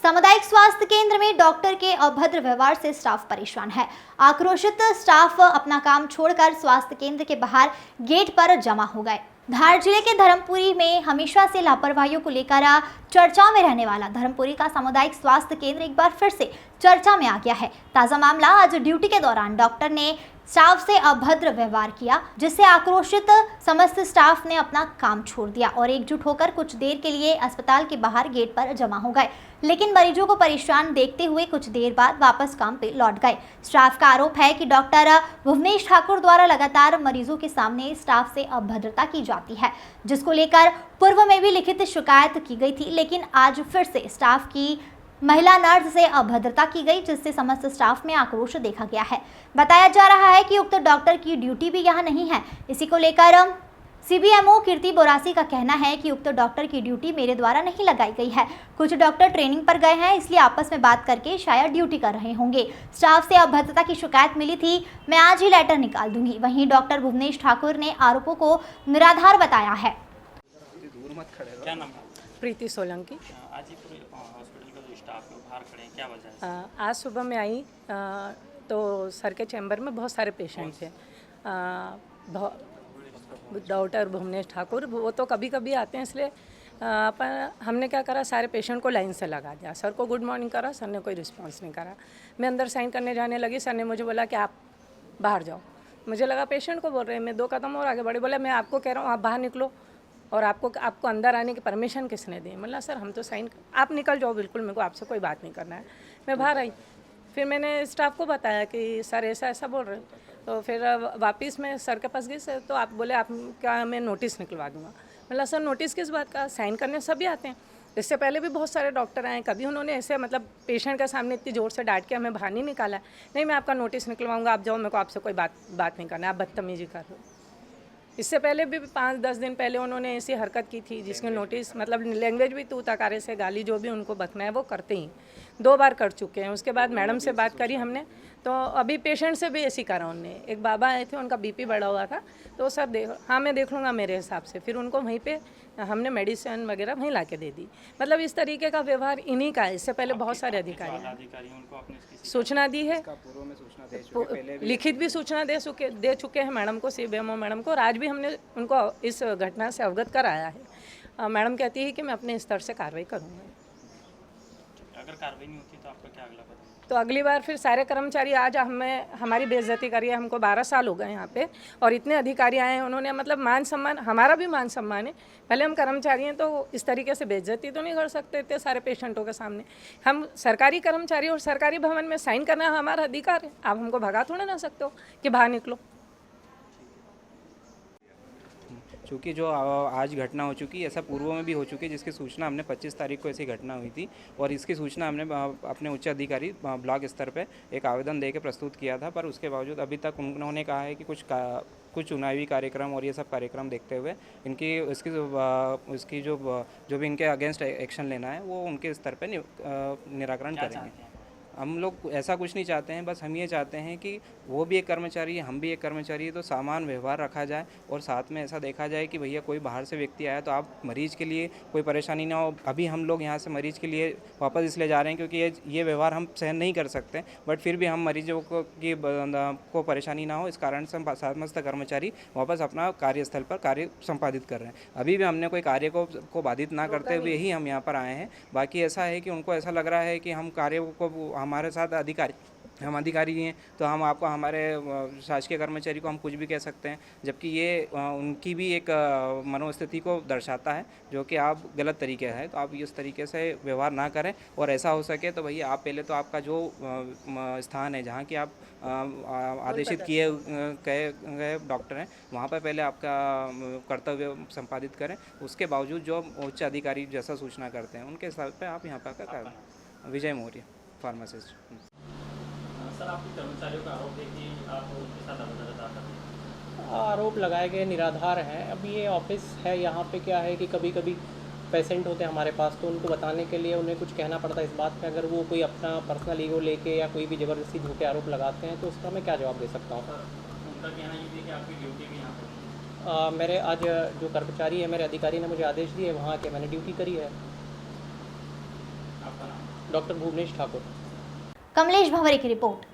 सामुदायिक स्वास्थ्य केंद्र में डॉक्टर के अभद्र व्यवहार से स्टाफ परेशान है। आक्रोशित स्टाफ अपना काम छोड़कर स्वास्थ्य केंद्र के बाहर गेट पर जमा हो गए। धार जिले के धर्मपुरी में हमेशा से लापरवाहियों को लेकर चर्चा में रहने वाला धर्मपुरी का सामुदायिक स्वास्थ्य केंद्र एक बार फिर से चर्चा में आ गया है। ताजा मामला, आज ड्यूटी के दौरान डॉक्टर ने स्टाफ से अभद्र व्यवहार किया, जिससे आक्रोशित समस्त स्टाफ ने अपना काम छोड़ दिया और एकजुट होकर कुछ देर के लिए अस्पताल के बाहर गेट पर जमा हो गए, लेकिन मरीजों को परेशान देखते हुए कुछ देर बाद वापस काम पे लौट गए। स्टाफ का आरोप है कि डॉक्टर भुवनेश ठाकुर द्वारा लगातार मरीजों के सामने स्टाफ से अभद्रता की जाती है, जिसको लेकर पूर्व में भी लिखित शिकायत की गई थी, लेकिन आज फिर से स्टाफ की महिला नर्स से अभद्रता की गई, जिससे समस्त स्टाफ में आक्रोश देखा गया है। बताया जा रहा है कि उक्त डॉक्टर की ड्यूटी भी यहां नहीं है। इसी को लेकर सीबीएमओ कीर्ति बोरासी का कहना है कि उक्त डॉक्टर की ड्यूटी मेरे द्वारा नहीं लगाई गई है। कुछ डॉक्टर ट्रेनिंग पर गए हैं, इसलिए आपस में बात करके शायद ड्यूटी कर रहे होंगे। स्टाफ से अभद्रता की शिकायत मिली थी, मैं आज ही लेटर निकाल दूंगी। वहीं डॉक्टर भुवनेश ठाकुर ने आरोपों को निराधार बताया है। क्या नाम है? प्रीति सोलंकी। आज ही पूरे हॉस्पिटल का जो स्टाफ है बाहर खड़े हैं, क्या वजह है? आज सुबह मैं आई तो सर के चैम्बर में बहुत सारे पेशेंट थे। डॉक्टर भुवनेश ठाकुर वो तो कभी कभी आते हैं, इसलिए हमने क्या करा, सारे पेशेंट को लाइन से लगा दिया। सर को गुड मॉर्निंग करा, सर ने कोई रिस्पॉन्स नहीं करा। मैं अंदर साइन करने जाने लगी, सर ने मुझे बोला कि आप बाहर जाओ। मुझे लगा पेशेंट को बोल रहे हैं, मैं 2 कदम और आगे बढ़े, बोला मैं आपको कह रहा हूँ आप बाहर निकलो, और आपको अंदर आने की परमिशन किसने दी? मतलब सर हम तो साइन, आप निकल जाओ, बिल्कुल मेरे को आपसे कोई बात नहीं करना है। मैं बाहर आई, फिर मैंने स्टाफ को बताया कि सर ऐसा ऐसा बोल रहे हैं। तो फिर वापस मैं सर के पास गई, सर तो आप बोले आप क्या मैं नोटिस निकलवा दूँगा। मतलब सर नोटिस किस बात का? साइन करने सभी आते हैं। इससे पहले भी बहुत सारे डॉक्टर आए, कभी उन्होंने ऐसे मतलब पेशेंट के सामने इतनी ज़ोर से डांट के हमें बाहर नहीं निकाला। नहीं मैं आपका नोटिस निकलवाऊँगा, आप जाओ, मेरे को आपसे कोई बात नहीं करना है, आप बदतमीजी कर रहे हो। इससे पहले भी 5-10 दिन पहले उन्होंने ऐसी हरकत की थी, जिसके नोटिस मतलब लैंग्वेज भी तू तकारे से गाली जो भी उनको बकना है वो करते ही 2 बार कर चुके हैं। उसके बाद मैडम से बात करी हमने, तो अभी पेशेंट से भी ऐसी करा उनने। एक बाबा आए थे, उनका बीपी बढ़ा हुआ था, तो सर हाँ मैं देख लूँगा मेरे हिसाब से। फिर उनको वहीं पे हमने मेडिसिन वगैरह वहीं ला के दे दी। मतलब इस तरीके का व्यवहार इन्हीं का है। इससे पहले बहुत सारे अधिकारी सूचना दी है, लिखित भी सूचना दे चुके हैं मैडम को, सीबीएमओ मैडम को, और आज भी हमने उनको इस घटना से अवगत कराया है। मैडम कहती है कि मैं अपने स्तर से कार्रवाई करूँगी। अगर कार्रवाई नहीं होती तो आपका क्या अगला कदम? तो अगली बार फिर सारे कर्मचारी, आज हमारी बेइज्जती करी है। हमको 12 साल हो गए यहाँ पे, और इतने अधिकारी आए हैं, उन्होंने मतलब मान सम्मान, हमारा भी मान सम्मान है। पहले हम कर्मचारी हैं तो इस तरीके से बेइज्जती तो नहीं कर सकते इतने सारे पेशेंटों के सामने। हम सरकारी कर्मचारी और सरकारी भवन में साइन करना हमारा अधिकार है। आप हमको भगा थोड़ा ना सकते हो कि बाहर निकलो। चूँकि जो आज घटना हो चुकी है, ऐसा पूर्व में भी हो चुकी है, जिसकी सूचना हमने 25 तारीख को ऐसी घटना हुई थी, और इसकी सूचना हमने अपने उच्च अधिकारी ब्लॉक स्तर पे एक आवेदन दे के प्रस्तुत किया था। पर उसके बावजूद अभी तक उन्होंने कहा है कि कुछ चुनावी कार्यक्रम और ये सब कार्यक्रम देखते हुए इसकी जो भी इनके अगेंस्ट एक्शन लेना है वो उनके स्तर पे निराकरण करेंगे। हम लोग ऐसा कुछ नहीं चाहते हैं, बस हम ये चाहते हैं कि वो भी एक कर्मचारी है, हम भी एक कर्मचारी है, तो समान व्यवहार रखा जाए, और साथ में ऐसा देखा जाए कि भैया कोई बाहर से व्यक्ति आया तो आप मरीज़ के लिए कोई परेशानी ना हो। अभी हम लोग यहाँ से मरीज़ के लिए वापस इसलिए जा रहे हैं क्योंकि ये व्यवहार हम सहन नहीं कर सकते, बट फिर भी हम मरीजों को परेशानी ना हो, इस कारण से हम समस्त कर्मचारी वापस अपना कार्यस्थल पर कार्य संपादित कर रहे हैं। अभी भी हमने कोई कार्य को बाधित ना करते हुए ही हम यहाँ पर आए हैं। बाकी ऐसा है कि उनको ऐसा लग रहा है कि हम कार्य को, हमारे साथ हम अधिकारी हैं तो हम आपको, हमारे शासकीय कर्मचारी को हम कुछ भी कह सकते हैं, जबकि ये उनकी भी एक मनोस्थिति को दर्शाता है, जो कि आप गलत तरीके है। तो आप इस तरीके से व्यवहार ना करें, और ऐसा हो सके तो भैया आप पहले तो आपका जो स्थान है जहाँ की आप आदेशित किए गए डॉक्टर हैं, वहाँ पर पहले आपका कर्तव्य संपादित करें। उसके बावजूद जो उच्च अधिकारी जैसा सूचना करते हैं उनके हिसाब पर आप यहाँ पर करें। विजय मौर्य, फार्मासिस्ट। सर, आपके कर्मचारियों का आरोप है कि आप उनके साथ अभद्रता कर रहे हैं। आरोप लगाए गए निराधार हैं। अभी ये ऑफिस है, यहाँ पे क्या है कि कभी कभी पेशेंट होते हैं हमारे पास, तो उनको बताने के लिए उन्हें कुछ कहना पड़ता है इस बात पे। अगर वो कोई अपना पर्सनल ईगो लेके या कोई भी ज़बरदस्ती झूठे आरोप लगाते हैं तो उसका मैं क्या जवाब दे सकता हूँ? उनका कहना ये है कि आपकी ड्यूटी भी यहाँ पर मेरे आज जो कर्मचारी है, मेरे अधिकारी ने मुझे आदेश दिए वहाँ के, मैंने ड्यूटी करी है। आपका नाम? डॉक्टर भुवनेश ठाकुर। कमलेश भंवरे की रिपोर्ट।